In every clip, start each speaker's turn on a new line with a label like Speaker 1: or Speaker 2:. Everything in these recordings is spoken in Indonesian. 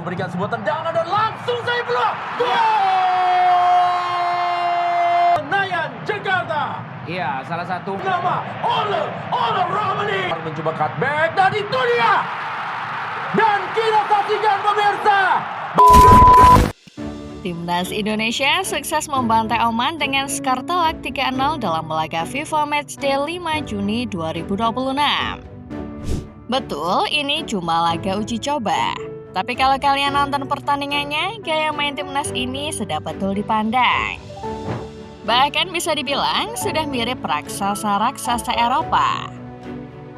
Speaker 1: memberikan sebuah tendangan dan langsung saya peluang. Gol! Senayan Jakarta.
Speaker 2: Iya, salah satu
Speaker 1: Nama Ole Romani. Mencoba cutback dan itu dia. Dan kita saksikan pemirsa.
Speaker 3: Timnas Indonesia sukses membantai Oman dengan skor telak 3-0 dalam laga FIFA Matchday 5 Juni 2026. Betul, ini cuma laga uji coba. Tapi kalau kalian nonton pertandingannya, gaya main timnas ini sudah betul dipandang. Bahkan bisa dibilang sudah mirip raksasa-raksasa Eropa.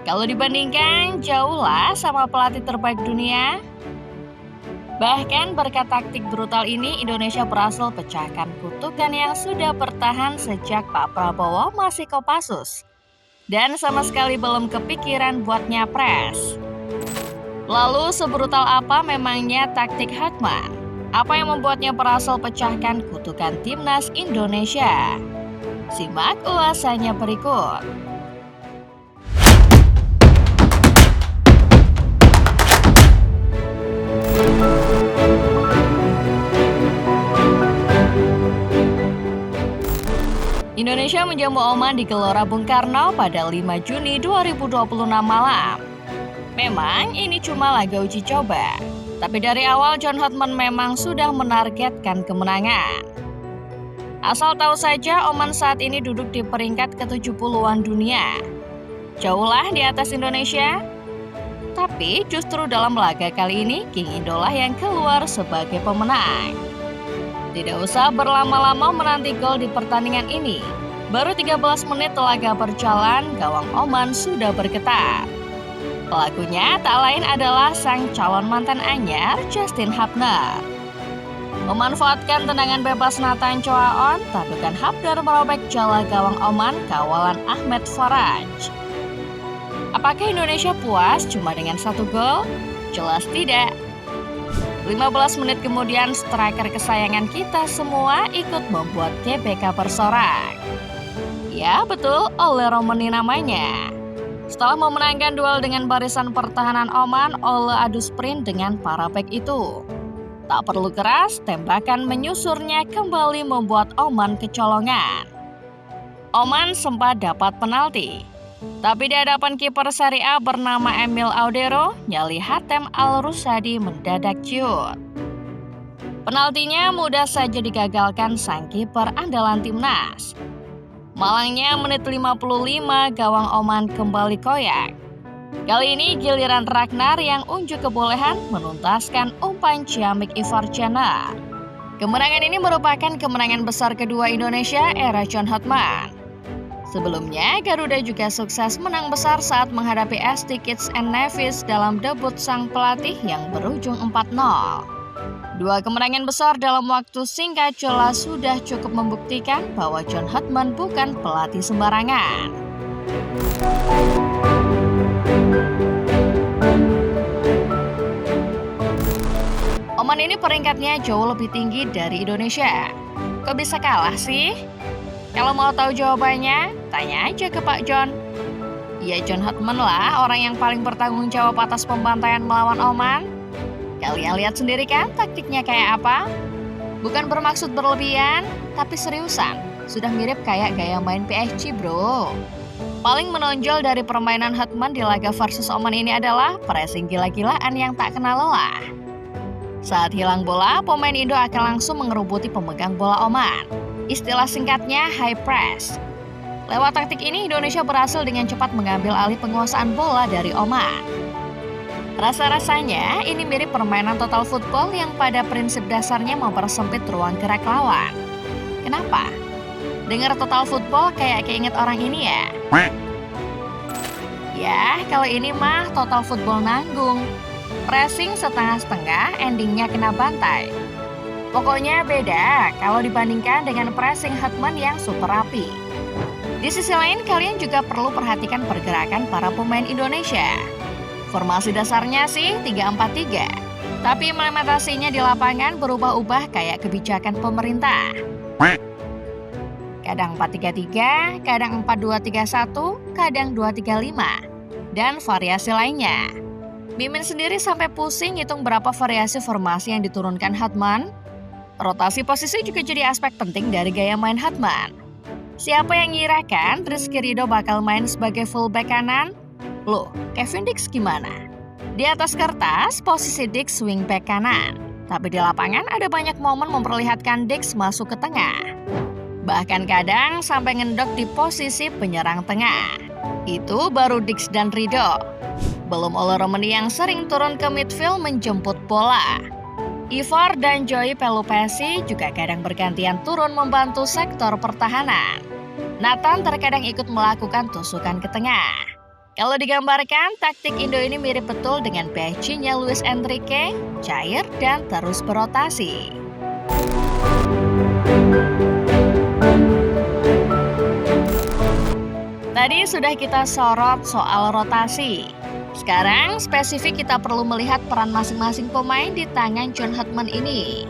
Speaker 3: Kalau dibandingkan, jauhlah sama pelatih terbaik dunia. Bahkan berkat taktik brutal ini, Indonesia berhasil pecahkan kutukan yang sudah bertahan sejak Pak Prabowo masih Kopassus. Dan sama sekali belum kepikiran buat nyapres. Lalu sebrutal apa memangnya taktik Hotman? Apa yang membuatnya berhasil pecahkan kutukan timnas Indonesia? Simak ulasannya berikut. Indonesia menjamu Oman di Gelora Bung Karno pada 5 Juni 2026 malam. Memang ini cuma laga uji coba, tapi dari awal John Hotman memang sudah menargetkan kemenangan. Asal tahu saja, Oman saat ini duduk di peringkat ke-70-an dunia. Jauhlah di atas Indonesia. Tapi justru dalam laga kali ini, King Indolah yang keluar sebagai pemenang. Tidak usah berlama-lama menanti gol di pertandingan ini. Baru 13 menit laga berjalan, gawang Oman sudah bergetar. Pelakunya tak lain adalah sang calon mantan anyar, Justin Hubner. Memanfaatkan tendangan bebas Nathan Choaon, tandukan Hubner merobek jala gawang Oman kawalan Ahmed Faraj. Apakah Indonesia puas cuma dengan 1 gol? Jelas tidak. 15 menit kemudian, striker kesayangan kita semua ikut membuat GBK bersorak. Ya betul, Ole Romani namanya. Setelah memenangkan duel dengan barisan pertahanan Oman, Ole adu sprint dengan para bek itu. Tak perlu keras, tembakan menyusurnya kembali membuat Oman kecolongan. Oman sempat dapat penalti. Tapi di hadapan kiper Serie A bernama Emil Audero, nyali Hatem Al-Rusadi mendadak ciut. Penaltinya mudah saja digagalkan sang kiper andalan timnas. Malangnya menit 55, gawang Oman kembali koyak. Kali ini giliran Ragnar yang unjuk kebolehan menuntaskan umpan ciamik Ivar Caner. Kemenangan ini merupakan kemenangan besar kedua Indonesia era John Hotman. Sebelumnya, Garuda juga sukses menang besar saat menghadapi SD Kitts and Nevis dalam debut sang pelatih yang berujung 4-0. Dua kemenangan besar dalam waktu singkat jelas sudah cukup membuktikan bahwa John Hotman bukan pelatih sembarangan. Oman ini peringkatnya jauh lebih tinggi dari Indonesia. Kok bisa kalah sih? Kalau mau tahu jawabannya, tanya aja ke Pak John. Ya John Hotman lah orang yang paling bertanggung jawab atas pembantaian melawan Oman. Kalian lihat sendiri kan taktiknya kayak apa? Bukan bermaksud berlebihan, tapi seriusan. Sudah mirip kayak gaya main PSG bro. Paling menonjol dari permainan Hotman di laga versus Oman ini adalah pressing gila-gilaan yang tak kenal lelah. Saat hilang bola, pemain Indo akan langsung mengerubuti pemegang bola Oman. Istilah singkatnya high press. Lewat taktik ini, Indonesia berhasil dengan cepat mengambil alih penguasaan bola dari Oman. Rasa-rasanya ini mirip permainan total football yang pada prinsip dasarnya mempersempit ruang gerak lawan. Kenapa? Dengar total football kayak keinget orang ini ya? Ya, kalau ini mah total football nanggung. Pressing setengah-setengah, endingnya kena bantai. Pokoknya beda kalau dibandingkan dengan pressing Hotman yang super rapi. Di sisi lain, kalian juga perlu perhatikan pergerakan para pemain Indonesia. Formasi dasarnya sih 3-4-3, tapi implementasinya di lapangan berubah-ubah kayak kebijakan pemerintah. Kadang 4-3-3, kadang 4-2-3-1, kadang 2-3-5, dan variasi lainnya. Mimin sendiri sampai pusing hitung berapa variasi formasi yang diturunkan Hotman. Rotasi posisi juga jadi aspek penting dari gaya main Hotman. Siapa yang ngirakan Rizky Ridho bakal main sebagai fullback kanan? Loh, Kevin Dix gimana? Di atas kertas, posisi Dix wingback kanan. Tapi di lapangan ada banyak momen memperlihatkan Dix masuk ke tengah. Bahkan kadang sampai ngendok di posisi penyerang tengah. Itu baru Dix dan Ridho. Belum Ole Romeni yang sering turun ke midfield menjemput bola. Ivar dan Joey Pelupesi juga kadang bergantian turun membantu sektor pertahanan. Nathan terkadang ikut melakukan tusukan ke tengah. Kalau digambarkan, taktik Indo ini mirip betul dengan PSG-nya Luis Enrique, cair dan terus berotasi. Tadi sudah kita sorot soal rotasi. Sekarang spesifik kita perlu melihat peran masing-masing pemain di tangan John Hotman ini.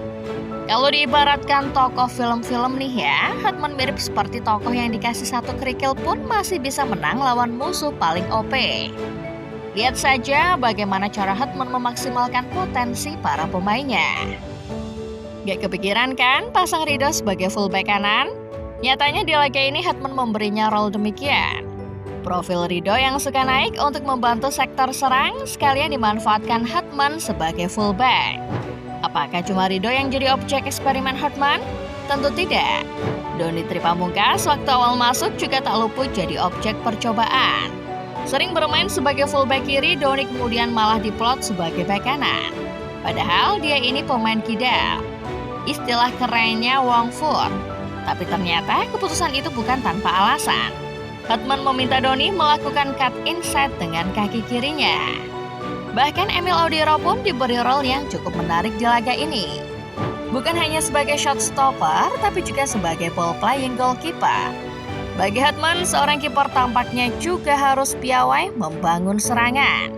Speaker 3: Kalau diibaratkan tokoh film-film nih ya, Hotman mirip seperti tokoh yang dikasih satu kerikil pun masih bisa menang lawan musuh paling OP. Lihat saja bagaimana cara Hotman memaksimalkan potensi para pemainnya. Gak kepikiran kan pasang Ridho sebagai fullback kanan? Nyatanya di laga ini Hotman memberinya role demikian. Profil Ridho yang suka naik untuk membantu sektor serang sekalian dimanfaatkan Hotman sebagai fullback. Apakah cuma Ridho yang jadi objek eksperimen Hotman? Tentu tidak. Doni Tripamungkas waktu awal masuk juga tak luput jadi objek percobaan. Sering bermain sebagai fullback kiri, Doni kemudian malah diplot sebagai back kanan. Padahal dia ini pemain kidal. Istilah kerennya Wong Fur. Tapi ternyata keputusan itu bukan tanpa alasan. Hotman meminta Doni melakukan cut inside dengan kaki kirinya. Bahkan Emil Audero pun diberi role yang cukup menarik di laga ini. Bukan hanya sebagai shot stopper, tapi juga sebagai ball playing goalkeeper. Bagi Hotman, seorang kiper tampaknya juga harus piawai membangun serangan.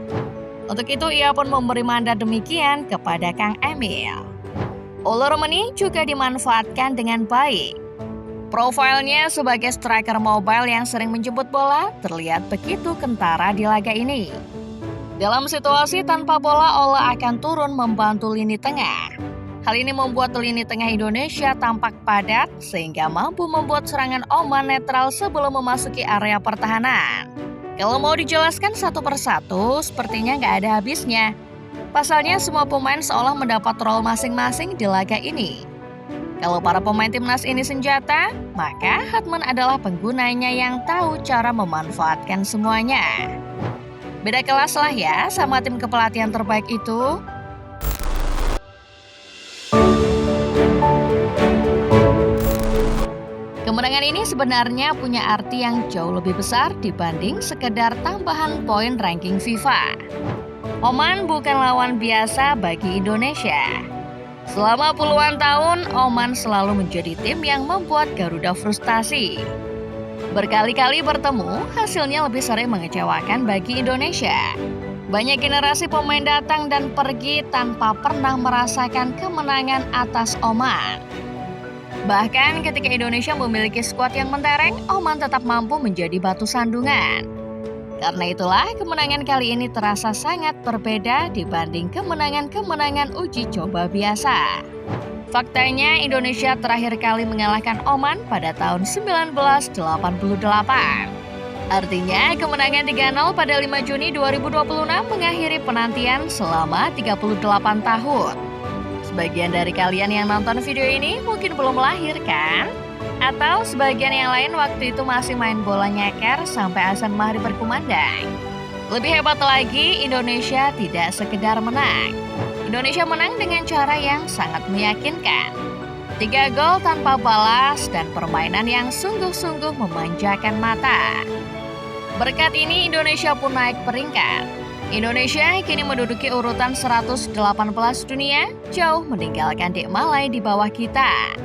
Speaker 3: Untuk itu ia pun memberi mandat demikian kepada Kang Emil. Ole Romeni juga dimanfaatkan dengan baik. Profilnya sebagai striker mobile yang sering menjemput bola terlihat begitu kentara di laga ini. Dalam situasi tanpa bola, Ole akan turun membantu lini tengah. Hal ini membuat lini tengah Indonesia tampak padat sehingga mampu membuat serangan Oman netral sebelum memasuki area pertahanan. Kalau mau dijelaskan satu persatu, sepertinya nggak ada habisnya. Pasalnya semua pemain seolah mendapat role masing-masing di laga ini. Kalau para pemain timnas ini senjata, maka Hotman adalah penggunanya yang tahu cara memanfaatkan semuanya. Beda kelas lah ya sama tim kepelatihan terbaik itu. Kemenangan ini sebenarnya punya arti yang jauh lebih besar dibanding sekedar tambahan poin ranking FIFA. Oman bukan lawan biasa bagi Indonesia. Selama puluhan tahun, Oman selalu menjadi tim yang membuat Garuda frustasi. Berkali-kali bertemu, hasilnya lebih sering mengecewakan bagi Indonesia. Banyak generasi pemain datang dan pergi tanpa pernah merasakan kemenangan atas Oman. Bahkan ketika Indonesia memiliki skuad yang mentereng, Oman tetap mampu menjadi batu sandungan. Karena itulah kemenangan kali ini terasa sangat berbeda dibanding kemenangan-kemenangan uji coba biasa. Faktanya Indonesia terakhir kali mengalahkan Oman pada tahun 1988. Artinya kemenangan 3-0 pada 5 Juni 2026 mengakhiri penantian selama 38 tahun. Sebagian dari kalian yang nonton video ini mungkin belum lahir kan? Atau sebagian yang lain waktu itu masih main bola nyeker sampai azan maghrib berkumandang. Lebih hebat lagi, Indonesia tidak sekedar menang. Indonesia menang dengan cara yang sangat meyakinkan. 3 gol tanpa balas dan permainan yang sungguh-sungguh memanjakan mata. Berkat ini Indonesia pun naik peringkat. Indonesia kini menduduki urutan 118 dunia, jauh meninggalkan Dek Malai di bawah kita.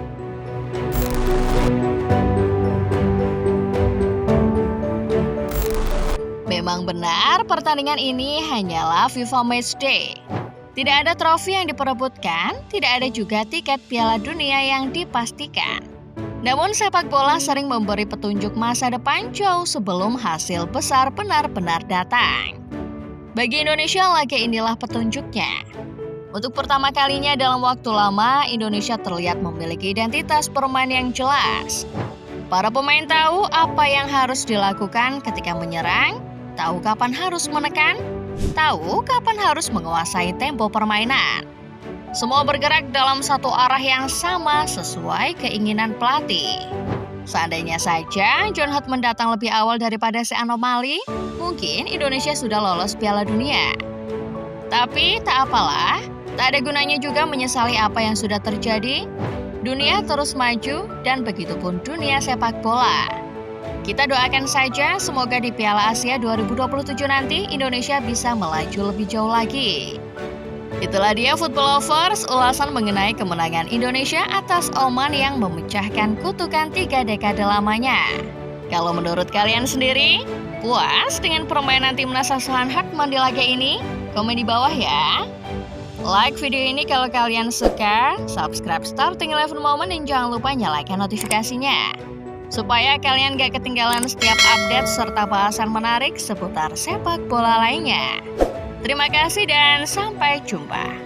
Speaker 3: Memang benar pertandingan ini hanyalah FIFA Matchday. Tidak ada trofi yang diperebutkan, tidak ada juga tiket Piala Dunia yang dipastikan. Namun sepak bola sering memberi petunjuk masa depan jauh sebelum hasil besar benar-benar datang. Bagi Indonesia, laga inilah petunjuknya. Untuk pertama kalinya dalam waktu lama, Indonesia terlihat memiliki identitas permain yang jelas. Para pemain tahu apa yang harus dilakukan ketika menyerang, tahu kapan harus menekan, tahu kapan harus menguasai tempo permainan. Semua bergerak dalam satu arah yang sama sesuai keinginan pelatih. Seandainya saja John Hotman datang lebih awal daripada si anomali, mungkin Indonesia sudah lolos Piala Dunia. Tapi tak apalah, tak ada gunanya juga menyesali apa yang sudah terjadi. Dunia terus maju dan begitupun dunia sepak bola. Kita doakan saja semoga di Piala Asia 2027 nanti Indonesia bisa melaju lebih jauh lagi. Itulah dia Football Lovers, ulasan mengenai kemenangan Indonesia atas Oman yang memecahkan kutukan 3 dekade lamanya. Kalau menurut kalian sendiri, puas dengan permainan timnas asuhan Hotman di laga ini? Komen di bawah ya. Like video ini kalau kalian suka, subscribe Starting 11 Moment dan jangan lupa nyalakan notifikasinya. Supaya kalian gak ketinggalan setiap update serta bahasan menarik seputar sepak bola lainnya. Terima kasih dan sampai jumpa.